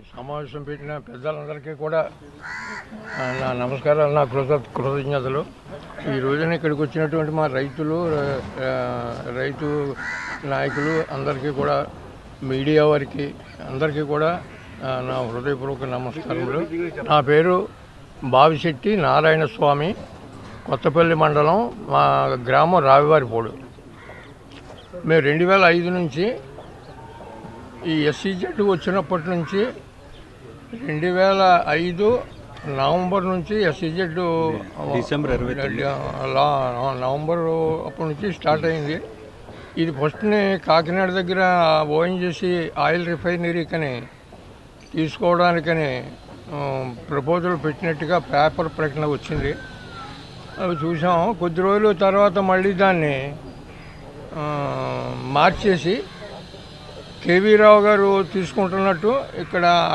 సమావేశం పెట్టిన పెద్దలందరికీ కూడా నా నమస్కారాలు, నా కృతజ్ఞతలు. ఈ రోజున ఇక్కడికి వచ్చినటువంటి మా రైతు నాయకులు అందరికీ కూడా, మీడియా వారికి అందరికీ కూడా నా హృదయపూర్వక నమస్కారములు. నా పేరు బావిశెట్టి నారాయణ స్వామి, కొత్తపల్లి మండలం, మా గ్రామం రావివారిపోడు. మేము 2005 నుంచి ఈ ఎస్సీజెడ్ వచ్చినప్పటి నుంచి 2005 నవంబర్ నుంచి ఎస్సీజెడ్ నవంబర్ అప్పటి నుంచి స్టార్ట్ అయింది. ఇది ఫస్ట్ని కాకినాడ దగ్గర ఓఎన్జీసీ ఆయిల్ రిఫైనరీకని తీసుకోవడానికని ప్రపోజల్ పెట్టినట్టుగా పేపర్ ప్రకటన వచ్చింది. అవి చూసాం. కొద్ది రోజుల తర్వాత మళ్ళీ దాన్ని మార్చేసి కేవీ రావు గారు తీసుకుంటున్నట్టు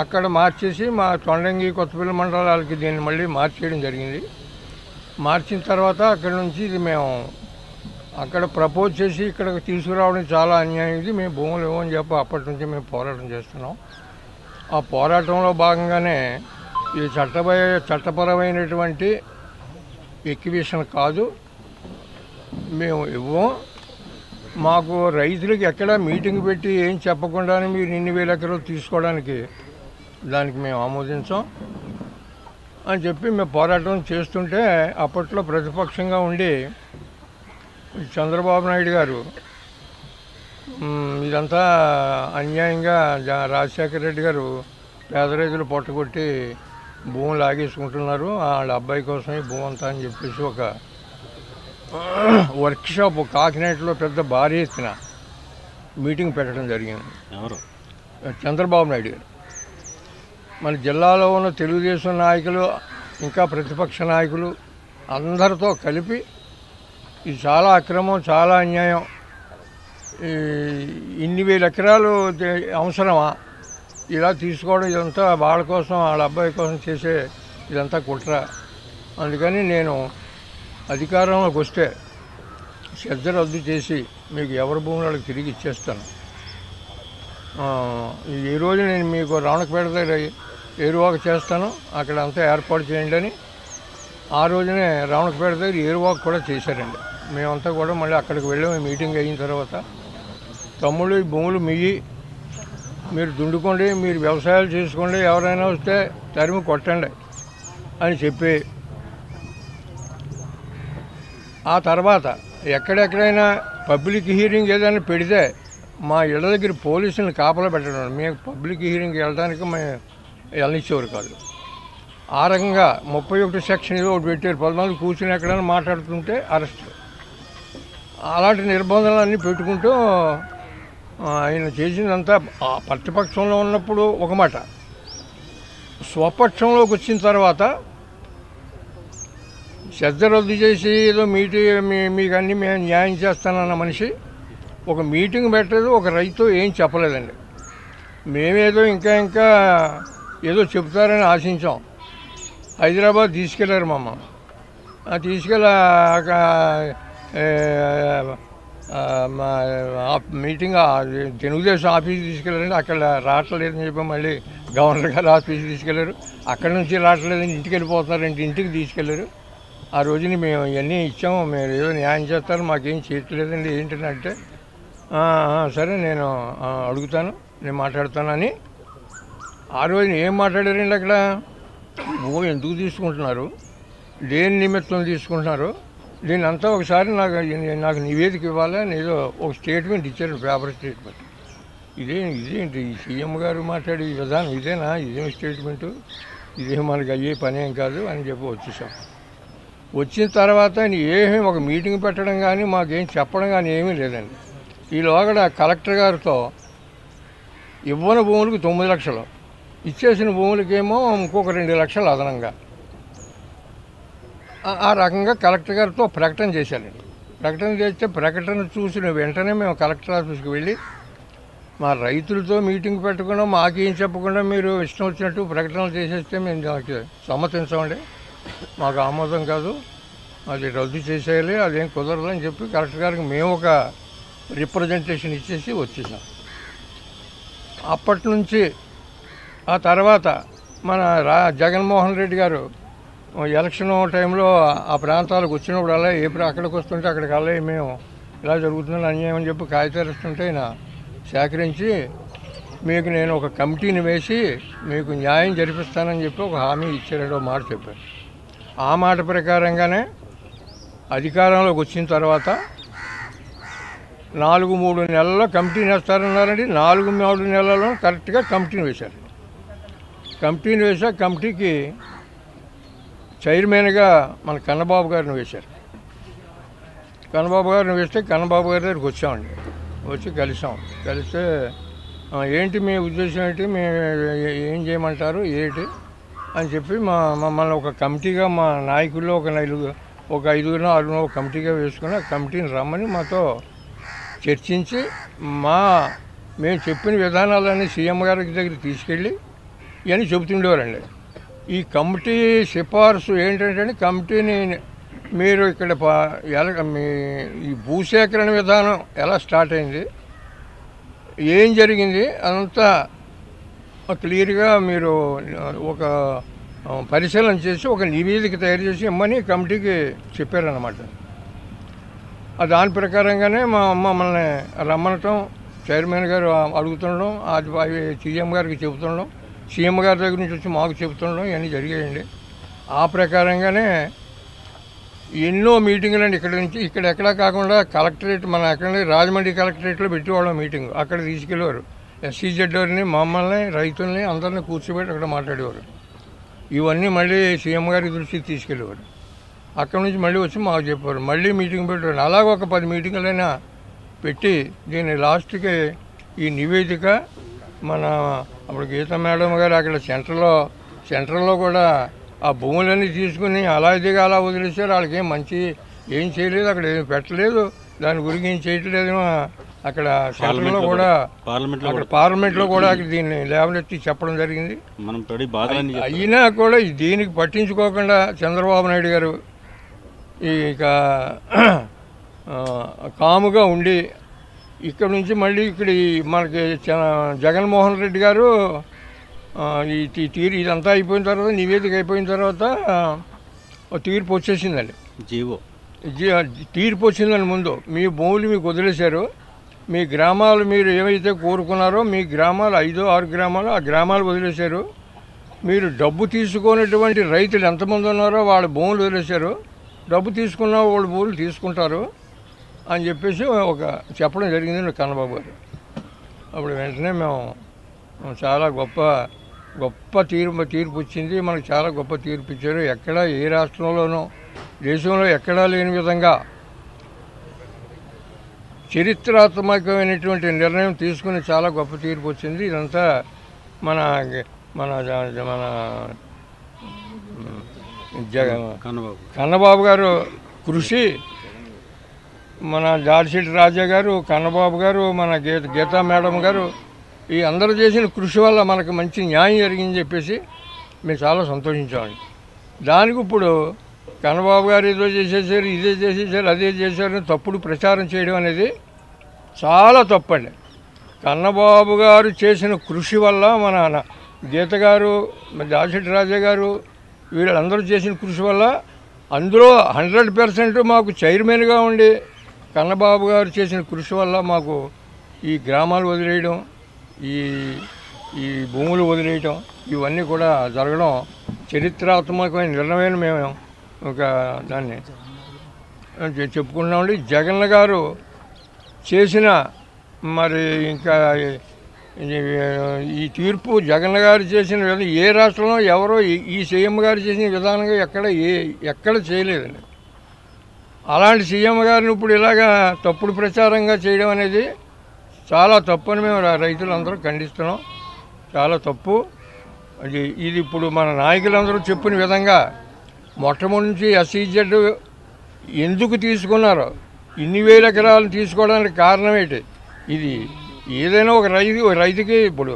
అక్కడ మార్చేసి మా తొండంగి కొత్తపల్లి మండలాలకి దీన్ని మళ్ళీ మార్చేయడం జరిగింది. మార్చిన తర్వాత అక్కడి నుంచి ఇది మేము అక్కడ ప్రపోజ్ చేసి ఇక్కడికి తీసుకురావడం చాలా అన్యాయం. ఇది మేము భూములు ఇవ్వని చెప్పి అప్పటి నుంచి మేము పోరాటం చేస్తున్నాం. ఆ పోరాటంలో భాగంగానే ఇది చట్టపరమైనటువంటి ఎక్విజిషన్ కాదు, మేము ఇవ్వం. మాకు రైతులకు ఎక్కడ మీటింగ్ పెట్టి ఏం చెప్పకుండానే మీరు ఇన్ని వేల ఎకరాలు తీసుకోవడానికి దానికి మేము ఆమోదించాం అని చెప్పి మేము పోరాటం చేస్తుంటే, అప్పట్లో ప్రతిపక్షంగా ఉండి చంద్రబాబు నాయుడు గారు ఇదంతా అన్యాయంగా రాజశేఖర రెడ్డి గారు పేద రైతులు పొట్టగొట్టి భూములు లాగేసుకుంటున్నారు, వాళ్ళ అబ్బాయి కోసమే భూమి అంతా అని చెప్పేసి ఒక వర్క్షాప్ కాకినాడలో పెద్ద భారీ ఎత్తున మీటింగ్ పెట్టడం జరిగింది. చంద్రబాబు నాయుడు గారు మన జిల్లాలో ఉన్న తెలుగుదేశం నాయకులు, ఇంకా ప్రతిపక్ష నాయకులు అందరితో కలిపి ఇది చాలా అక్రమం, చాలా అన్యాయం, ఇన్ని వేల ఎకరాలు అవసరమా, ఇలా తీసుకోవడం, ఇదంతా వాళ్ళ కోసం, వాళ్ళ అబ్బాయి కోసం చేసే ఇదంతా కుట్ర. అందుకని నేను అధికారంలోకి వస్తే శ్రద్ధ రద్దు చేసి మీకు ఎవరి భూములు వాళ్ళకి తిరిగి ఇచ్చేస్తాను. ఈ రోజు నేను మీకు రావణపేట దగ్గర ఏరువాక చేస్తాను, అక్కడ అంతా ఏర్పాటు చేయండి అని ఆ రోజునే రావణపేట దగ్గర ఏరువాక కూడా చేశారండి. మేమంతా కూడా మళ్ళీ అక్కడికి వెళ్ళాము. మీటింగ్ అయిన తర్వాత తమ్ముళ్ళు ఈ భూములు మీరు దుండుకోండి, మీరు వ్యవసాయాలు చేసుకోండి, ఎవరైనా వస్తే తరిమి కొట్టండి అని చెప్పి, ఆ తర్వాత ఎక్కడెక్కడైనా పబ్లిక్ హీరింగ్ ఏదైనా పెడితే మా ఇళ్ళ దగ్గర పోలీసులను కాపలా పెట్టడం, మేము పబ్లిక్ హీరింగ్కి వెళ్ళడానికి మేము వెళ్ళనిచ్చేవారు కాదు. ఆ రకంగా 31 సెక్షన్ ఏదో ఒకటి పెట్టారు, 10 మంది కూర్చుని ఎక్కడైనా మాట్లాడుతుంటే అరెస్ట్. అలాంటి నిర్బంధాలన్నీ పెట్టుకుంటూ ఆయన చేసిందంతా ప్రతిపక్షంలో ఉన్నప్పుడు ఒక మాట, స్వపక్షంలోకి వచ్చిన తర్వాత శ్రద్ధ రద్దు చేసి ఏదో మీకు అన్నీ మేము న్యాయం చేస్తానన్న మనిషి ఒక మీటింగ్ పెట్టలేదు, ఒక రైతు ఏం చెప్పలేదండి. మేమేదో ఇంకా ఏదో చెప్తారని ఆశించాం. హైదరాబాద్ తీసుకెళ్లారు మమ్మల్ని. మీటింగ్ తెలుగుదేశం ఆఫీస్కి తీసుకెళ్ళారండి. అక్కడ రావట్లేదని చెప్పి మళ్ళీ గవర్నర్ గారు ఆఫీస్కి తీసుకెళ్లారు. అక్కడి నుంచి రావట్లేదని ఇంటికి వెళ్ళిపోతున్నారంటే ఇంటికి తీసుకెళ్లారు. ఆ రోజుని మేము ఇవన్నీ ఇచ్చాము, మీరు ఏదో న్యాయం చేస్తారు, మాకేం చేయట్లేదండి ఏంటంటే, సరే నేను అడుగుతాను, నేను మాట్లాడతానని ఆ రోజున ఏం మాట్లాడారండి. అక్కడ భూమి ఎందుకు తీసుకుంటున్నారు, దేని నిమిత్తం తీసుకుంటున్నారు, దీని అంతా ఒకసారి నాకు నివేదిక ఇవ్వాలని ఏదో ఒక స్టేట్మెంట్ ఇచ్చారు, పేపర్ స్టేట్మెంట్. ఇదేంటి ఈ సీఎం గారు మాట్లాడే ఈ విధానం ఇదేం స్టేట్మెంటు, ఇదేం మనకి అయ్యే పని ఏం కాదు అని చెప్పి వచ్చేసాం. వచ్చిన తర్వాత ఏమీ ఒక మీటింగ్ పెట్టడం కానీ మాకేం చెప్పడం కానీ ఏమీ లేదండి. ఈలోగా కలెక్టర్ గారితో ఇవ్వని భూములకు 9 లక్షలు, ఇచ్చేసిన భూములకేమో ఇంకొక 2 లక్షలు అదనంగా, ఆ రకంగా కలెక్టర్ గారితో ప్రకటన చేశారండి. ప్రకటన చేస్తే ప్రకటన చూసిన వెంటనే మేము కలెక్టర్ ఆఫీస్కి వెళ్ళి మా రైతులతో మీటింగ్ పెట్టకుండా మాకేం చెప్పకుండా మీరు ఇష్టం వచ్చినట్టు ప్రకటనలు చేసేస్తే మేము దానికి సమ్మతించమండి, మాకు ఆమోదం కాదు, అది రద్దు చేసేయాలి, అదేం కుదరదు అని చెప్పి కలెక్టర్ గారికి మేము ఒక రిప్రజెంటేషన్ ఇచ్చేసి వచ్చేసాం. అప్పటి నుంచి ఆ తర్వాత మన జగన్మోహన్ రెడ్డి గారు ఎలక్షన్ టైంలో ఆ ప్రాంతాలకు వచ్చినప్పుడు అలా అక్కడికి వస్తుంటే అక్కడికి అలా మేము ఇలా జరుగుతుందని అన్యాయం అని చెప్పి కాగితాలు ఇస్తుంటే ఆయన సేకరించి మీకు నేను ఒక కమిటీని వేసి మీకు న్యాయం జరిపిస్తానని చెప్పి ఒక హామీ ఇచ్చారో మాట చెప్పారు. ఆ మాట ప్రకారంగానే అధికారంలోకి వచ్చిన తర్వాత 4-3 నెలల్లో కమిటీని వేస్తారన్నారండి. 4-3 నెలల్లో కరెక్ట్గా కమిటీని వేశారు. కమిటీని వేశాక కమిటీకి చైర్మన్గా మన కన్నబాబు గారిని వేశారు. కన్నబాబు గారిని వేస్తే కన్నబాబు గారి దగ్గరికి వచ్చామండి. వచ్చి కలిస్తే ఏంటి మీ ఉద్దేశం ఏంటి, మేము ఏం చేయమంటారు ఏంటి అని చెప్పి మమ్మల్ని ఒక కమిటీగా మా నాయకుల్లో ఒక 5-6 కమిటీగా వేసుకుని ఆ కమిటీని రమ్మని మాతో చర్చించి మేము చెప్పిన విధానాలన్నీ సీఎం గారి దగ్గర తీసుకెళ్ళి ఇవన్నీ చెబుతుండేవారండి. ఈ కమిటీ సిఫార్సు ఏంటంటే కమిటీని మీరు ఇక్కడ ఈ భూసేకరణ విధానం ఎలా స్టార్ట్ అయింది, ఏం జరిగింది అదంతా క్లియర్గా మీరు ఒక పరిశీలన చేసి ఒక నివేదిక తయారు చేసి ఇమ్మని కమిటీకి చెప్పారన్నమాట. దాని ప్రకారంగానే మమ్మల్ని రమ్మనటం, చైర్మన్ గారు అడుగుతుండడం, అది సీఎం గారికి చెబుతుండడం, సీఎం గారి దగ్గర నుంచి వచ్చి మాకు చెబుతుండడం ఇవన్నీ జరిగాయండి. ఆ ప్రకారంగానే ఎన్నో మీటింగులు అండి. ఇక్కడ ఎక్కడా కాకుండా కలెక్టరేట్ మన అక్కడ రాజమండ్రి కలెక్టరేట్లో పెట్టేవాళ్ళం మీటింగ్. అక్కడ తీసుకెళ్ళేవారు SCZ వారిని, మమ్మల్ని, రైతుల్ని అందరినీ కూర్చోబెట్టి అక్కడ మాట్లాడేవారు. ఇవన్నీ మళ్ళీ సీఎం గారి దృష్టికి తీసుకెళ్ళేవారు. అక్కడి నుంచి మళ్ళీ వచ్చి మాకు చెప్పేవారు. మళ్ళీ మీటింగ్ పెట్టేవారు. అలాగ ఒక 10 మీటింగులైనా పెట్టి దీన్ని లాస్ట్కి ఈ నివేదిక మన అప్పుడు గీతా మేడం గారు అక్కడ సెంటర్లో కూడా ఆ భూములన్నీ తీసుకుని అలా ఇదిగా అలా వదిలేశారు. వాళ్ళకి ఏం చేయలేదు, అక్కడ ఏం పెట్టలేదు, దాని గురించి ఏం చేయట్లేదు. అక్కడ సెంటర్లో కూడా పార్లమెంట్లో కూడా దీన్ని లేవనెత్తి చెప్పడం జరిగింది. అయినా కూడా దీనికి పట్టించుకోకుండా చంద్రబాబు నాయుడు గారు ఇక కాముగా ఉండి ఇక్కడ నుంచి మళ్ళీ ఇక్కడ మనకి జగన్మోహన్ రెడ్డి గారు ఈ తీరు ఇదంతా అయిపోయిన తర్వాత, నివేదిక అయిపోయిన తర్వాత తీర్పు వచ్చేసిందండి. తీర్పు వచ్చిందని ముందు మీ భూములు మీకు వదిలేశారు, మీ గ్రామాలు మీరు ఏవైతే కోరుకున్నారో మీ గ్రామాలు 5-6 గ్రామాలు ఆ గ్రామాలు వదిలేశారు, మీరు డబ్బు తీసుకున్నటువంటి రైతులు ఎంతమంది ఉన్నారో వాళ్ళ భూములు వదిలేశారు, డబ్బు తీసుకున్న వాళ్ళ భూములు తీసుకుంటారు అని చెప్పేసి ఒక చెప్పడం జరిగింది కన్నబాబు గారు. అప్పుడు వెంటనే మేము చాలా గొప్ప తీర్పు వచ్చింది. మనకు చాలా గొప్ప తీర్పు ఇచ్చారు. ఎక్కడా ఏ రాష్ట్రంలోనూ దేశంలో ఎక్కడా లేని విధంగా చరిత్రాత్మకమైనటువంటి నిర్ణయం తీసుకుని చాలా గొప్ప తీర్పు వచ్చింది. ఇదంతా మన మన మన కన్నబాబు గారు కృషి, మన జార్సిటి రాజా గారు, కన్నబాబు గారు, మన గీతా మేడం గారు, ఈ అందరూ చేసిన కృషి వల్ల మనకు మంచి న్యాయం జరిగిందని చెప్పేసి మేము చాలా సంతోషించామండి. దానికి ఇప్పుడు కన్నబాబు గారు ఏదో చేసేసారు, ఇదే చేసేసారు, అదే చేశారు తప్పుడు ప్రచారం చేయడం అనేది చాలా తప్పండి. కన్నబాబు గారు చేసిన కృషి వల్ల మన గీత గారు, దాసిటి రాజా గారు వీళ్ళందరూ చేసిన కృషి వల్ల అందులో 100% మాకు చైర్మన్గా ఉండి కన్నబాబు గారు చేసిన కృషి వల్ల మాకు ఈ గ్రామాలు వదిలేయడం, ఈ భూములు వదిలేయటం ఇవన్నీ కూడా జరగడం చరిత్రాత్మకమైన నిర్ణయం మేము ఒక దాన్ని చెప్పుకుంటున్నామండి. జగన్ గారు చేసిన మరి ఇంకా ఈ తీర్పు జగన్ గారు చేసిన విధానం ఏ రాష్ట్రంలో ఎవరో ఈ సీఎం గారు చేసిన విధానంగా ఎక్కడ చేయలేదండి. అలాంటి సీఎం గారిని ఇప్పుడు ఇలాగా తప్పుడు ప్రచారంగా చేయడం అనేది చాలా తప్పు అని మేము రైతులందరూ ఖండిస్తున్నాం. చాలా తప్పు ఇది. ఇప్పుడు మన నాయకులందరూ చెప్పిన విధంగా మొట్టమొదటి నుంచి SCZ ఎందుకు తీసుకున్నారో, ఇన్ని వేల ఎకరాలను తీసుకోవడానికి కారణం ఏంటి? ఇది ఏదైనా ఒక రైతుకి ఇప్పుడు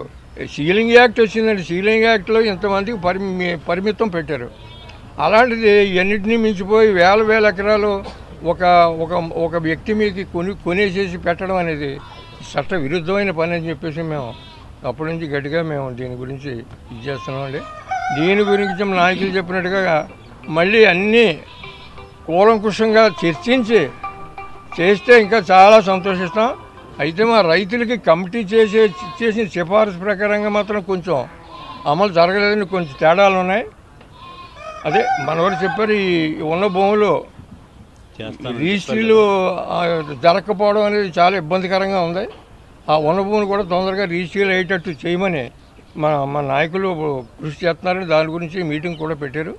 సీలింగ్ యాక్ట్ వచ్చిందండి. సీలింగ్ యాక్ట్లో ఇంతమందికి పరిమితం పెట్టారు. అలాంటిది ఎన్నింటినీ మించిపోయి వేల ఎకరాలు ఒక వ్యక్తి మీకు కొనేసేసి పెట్టడం అనేది చట్ట విరుద్ధమైన పని అని చెప్పేసి మేము అప్పటి నుంచి గట్టిగా మేము దీని గురించి ఇది చేస్తున్నామండి. దీని గురించి నాయకులు చెప్పినట్టుగా మళ్ళీ అన్నీ కూలంకుషంగా చర్చించి చేస్తే ఇంకా చాలా సంతోషిస్తాం. అయితే మా రైతులకి కమిటీ చేసిన సిఫారసు ప్రకారంగా మాత్రం కొంచెం అమలు జరగలేదని కొంచెం తేడాలు ఉన్నాయి. అదే మనవారు చెప్పారు, ఈ ఉన్న భూములు రిజిస్ట్రీలు జరగకపోవడం అనేది చాలా ఇబ్బందికరంగా ఉంది. ఆ ఉన్న భూములు కూడా తొందరగా రిజిస్ట్రీలు అయ్యేటట్టు చేయమని మన నాయకులు కృషి చేస్తున్నారని దాని గురించి మీటింగ్ కూడా పెట్టారు.